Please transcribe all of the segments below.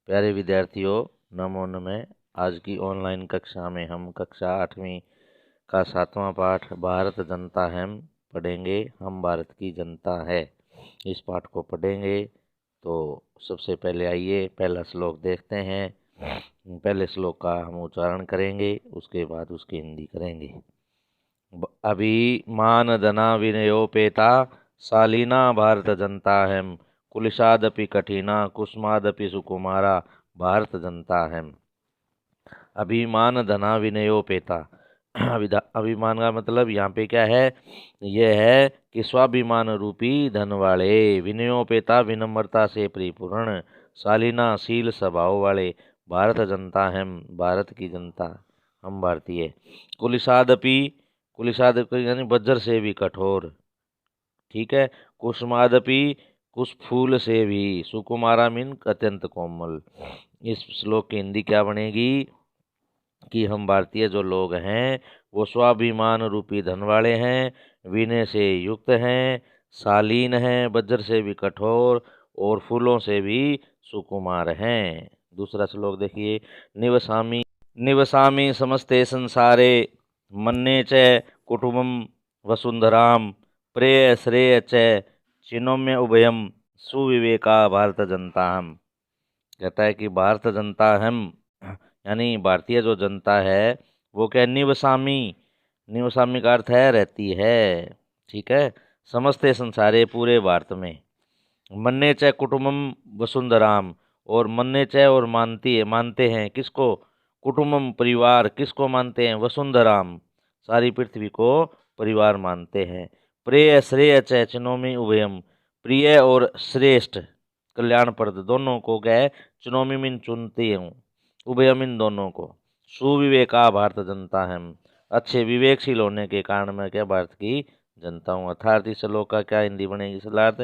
प्यारे विद्यार्थियों, नमो नमः। आज की ऑनलाइन कक्षा में हम कक्षा 8वीं का 7वां पाठ भारत जनता है पढ़ेंगे। हम भारत की जनता है, इस पाठ को पढ़ेंगे। तो सबसे पहले आइए पहला श्लोक देखते हैं। पहले श्लोक का हम उच्चारण करेंगे, उसके बाद उसकी हिंदी करेंगे। अभिमान धना विनयोपेता शालीना भारत जनता है, कुलिशादपि कठिना कुसुमादपि सुकुमारा भारत जनता है। अभिमान धना विनयोपेता। अभिमान का मतलब यहाँ पे क्या है? यह है कि स्वाभिमान रूपी धन वाले, विनयोपेता विनम्रता से परिपूर्ण, शालीना शील स्वभाव वाले भारत जनता है, भारत की जनता, हम भारतीय। कुलिशादपि, कुलिशादपि यानी वज्र से भी कठोर, ठीक है। कुसुमादपि, कुछ फूल से भी, सुकुमारा मीन अत्यंत कोमल। इस श्लोक की हिंदी क्या बनेगी कि हम भारतीय जो लोग हैं वो स्वाभिमान रूपी धन वाले हैं, विनय से युक्त हैं, शालीन हैं, वज्र से भी कठोर और फूलों से भी सुकुमार हैं। दूसरा श्लोक देखिए। निवसामि निवसामि समस्ते संसारे, मन्ये च कुटुंबम वसुंधराम, प्रेय श्रेय च चिनोम्य उभयम, सुविवेका भारत जनता हम। कहता है कि भारत जनता हम यानी भारतीय जो जनता है वो क्या? निवसामी, निवसामी का अर्थ है रहती है, ठीक है। समस्ते संसारे, पूरे भारत में। मन्ने च कुटुंबम वसुंधराम, और मन्ने च और मानती है, मानते हैं किसको? कुटुंबम परिवार, किसको मानते हैं? वसुंधराम, सारी पृथ्वी को परिवार मानते हैं। प्रेय श्रेय च चिनोमि उभयम, प्रिय और श्रेष्ठ कल्याणप्रद दोनों को क्या? चिनोमि मीन चुनती हूँ, उभयम इन दोनों को। सुविवेका भारत जनता है, अच्छे विवेकशील होने के कारण मैं क्या? भारत की जनता हूँ। अर्थात इस श्लोक का क्या हिंदी बनेगी? सलार्थ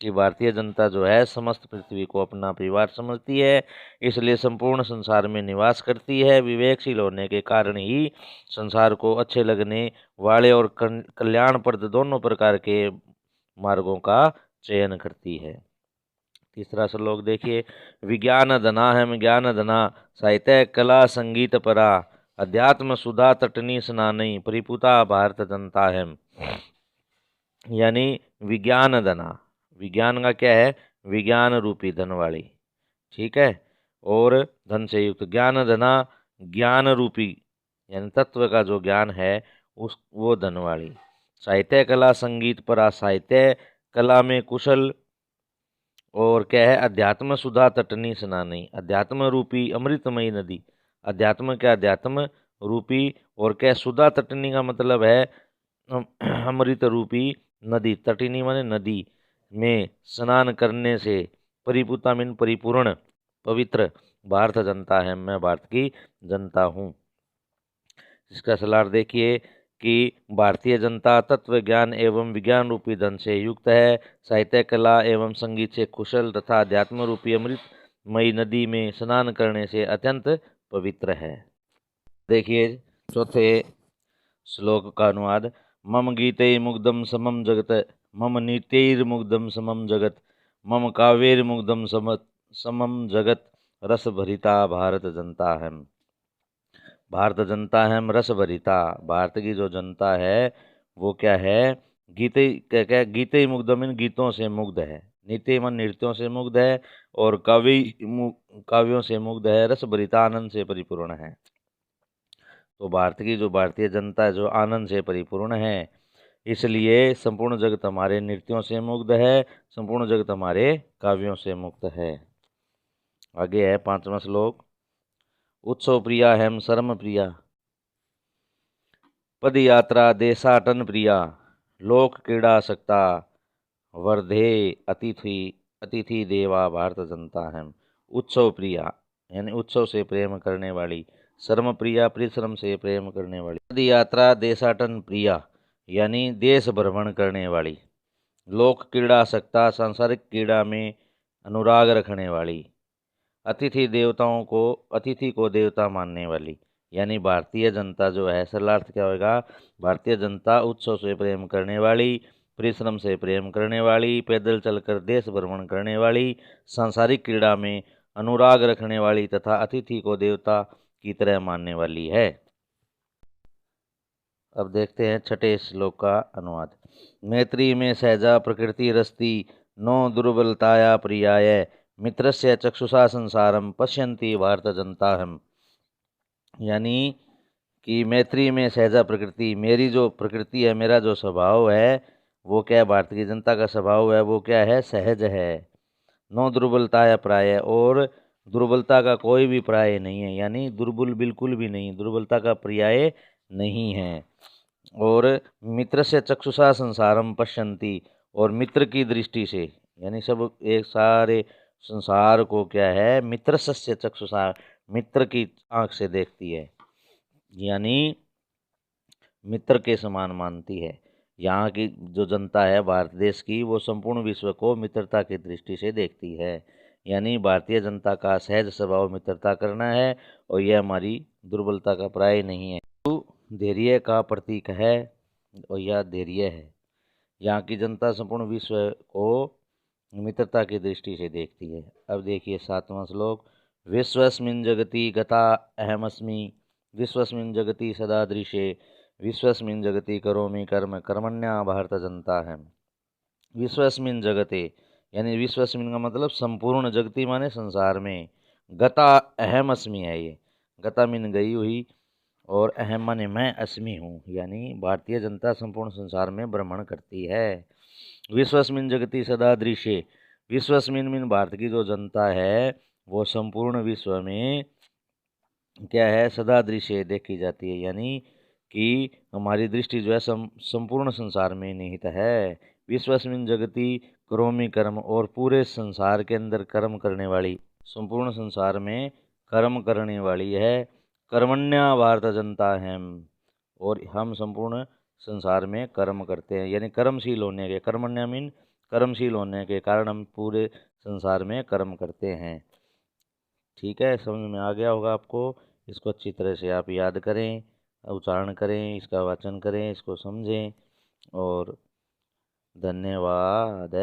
कि भारतीय जनता जो है समस्त पृथ्वी को अपना परिवार समझती है, इसलिए संपूर्ण संसार में निवास करती है। विवेकशील होने के कारण ही संसार को अच्छे लगने वाले और कल्याणप्रद दोनों प्रकार के मार्गों का चयन करती है। तीसरा श्लोक देखिए। विज्ञान धना है ज्ञान धना, साहित्य कला संगीत परा, अध्यात्म सुधा तटनी स्नानी, परिपुता भारत जनता है। यानी विज्ञान धना, विज्ञान का क्या है? विज्ञान रूपी धन वाली, ठीक है, और धन से युक्त। ज्ञान धना, ज्ञान रूपी यानी तत्व का जो ज्ञान है उस वो धन वाली। साहित्य कला संगीत परा, साहित्य कला में कुशल, और क्या है? अध्यात्म सुधा तटनी स्नानी, अध्यात्म रूपी अमृतमयी नदी। अध्यात्म क्या? अध्यात्म रूपी, और क्या? सुधा तटनी का मतलब है अमृत रूपी नदी। तटिनी माने नदी में स्नान करने से, परिपूता मीन परिपूर्ण, पवित्र भारत जनता है, मैं भारत की जनता हूँ। इसका सलार देखिए कि भारतीय जनता तत्व ज्ञान एवं विज्ञान रूपी धन से युक्त है, साहित्य कला एवं संगीत से कुशल तथा अध्यात्म रूपी अमृतमयी नदी में स्नान करने से अत्यंत पवित्र है। देखिए चौथे श्लोक का अनुवाद। मम गीते मुग्धम समम जगत, मम नीतिर्मुग्धम समम जगत, मम काव्यैर्मुग्धम समम जगत, रस भरिता भारत जनता है। भारत जनता है रस भरिता, भारत की जो जनता है वो क्या है? गीते क्या क्या? गीते मुग्धम इन गीतों से मुग्ध है, नित्य मन नृत्यों से मुग्ध है, और काव्यों से मुग्ध है, रस भरिता आनंद से परिपूर्ण है। तो भारत की जो भारतीय जनता है जो आनंद से परिपूर्ण है, इसलिए संपूर्ण जगत हमारे नृत्यों से मुग्ध है, संपूर्ण जगत हमारे काव्यों से मुक्त है। आगे है 5वां श्लोक। उत्सव प्रिया हेम शर्म प्रिया, पद यात्रा देशाटन प्रिया, लोक क्रीड़ा सकता वर्धे, अतिथि अतिथि देवा भारत जनता है। उत्सव प्रिया यानी उत्सव से प्रेम करने वाली, शर्म प्रिया परिश्रम से प्रेम करने वाली, पद यात्रा देशाटन प्रिया यानी देश भ्रमण करने वाली, लोक क्रीड़ा सकता सांसारिक क्रीड़ा में अनुराग रखने वाली, अतिथि को देवता मानने वाली। यानी भारतीय जनता जो है, सरलार्थ क्या होगा? भारतीय जनता उत्सव से प्रेम करने वाली, परिश्रम से प्रेम करने वाली, पैदल चलकर देश भ्रमण करने वाली, सांसारिक क्रीड़ा में अनुराग रखने वाली तथा अतिथि को देवता की तरह मानने वाली है। अब देखते हैं छठे श्लोक का अनुवाद। मैत्री में सहजा प्रकृति रस्ति नो दुर्बलताया प्रियाय मित्रस्य चक्षुषा संसारम पश्यन्ति भारत जनता हम। यानी कि मैत्री में सहजा प्रकृति, मेरी जो प्रकृति है, मेरा जो स्वभाव है वो क्या है, भारत की जनता का स्वभाव है वो क्या है, सहज है। नो दुर्बलता या प्राय, और दुर्बलता का कोई भी प्राय नहीं है, यानी दुर्बल बिल्कुल भी नहीं, दुर्बलता का पर्याय नहीं है। और मित्र से चक्षुषा संसारम पश्यन्ति, और मित्र की दृष्टि से, यानी सब एक सारे संसार को क्या है, मित्र से चक्षुषा, मित्र की आंख से देखती है, यानी मित्र के समान मानती है। यहाँ की जो जनता है भारत देश की, वो संपूर्ण विश्व को मित्रता की दृष्टि से देखती है। यानी भारतीय जनता का सहज स्वभाव मित्रता करना है, और यह हमारी दुर्बलता का प्राय नहीं है। धैर्य का प्रतीक है, और यह धैर्य है। यहाँ की जनता संपूर्ण विश्व को मित्रता की दृष्टि से देखती है। अब देखिए 7वां श्लोक। विश्वस्मिन् जगति गता अहमस्मि विश्वस्मिन् जगति सदा दृश्ये विश्वस्मिन् जगति करोमि कर्म कर्मण्या भारत जनता है। विश्वस्मिन् जगते, यानी विश्वस्मिन् का मतलब संपूर्ण, जगति माने संसार में, गता अहमस्मि है, ये गता मीन गई हुई, और अहम माने मैं अस्मि हूँ, यानी भारतीय जनता संपूर्ण संसार में भ्रमण करती है। विश्वस्मिन् जगति सदा दृश्ये, विश्वस्मिन् मीन भारत की जो जनता है वो संपूर्ण विश्व में क्या है, सदा दृश्य देखी जाती है, यानी कि हमारी दृष्टि जो है संपूर्ण संसार में निहित है। विश्वस्मिन् जगति करोमि कर्म, और पूरे संसार के अंदर कर्म करने वाली, संपूर्ण संसार में कर्म करने वाली है। कर्मण्या भारत जनता है, और हम संपूर्ण संसार में कर्म करते हैं, यानी कर्मशील होने के, कर्मण्या मीन कर्मशील होने के कारण हम पूरे संसार में कर्म करते हैं। ठीक है, समझ में आ गया होगा आपको। इसको अच्छी तरह से आप याद करें, उच्चारण करें, इसका वाचन करें, इसको समझें, और धन्यवाद।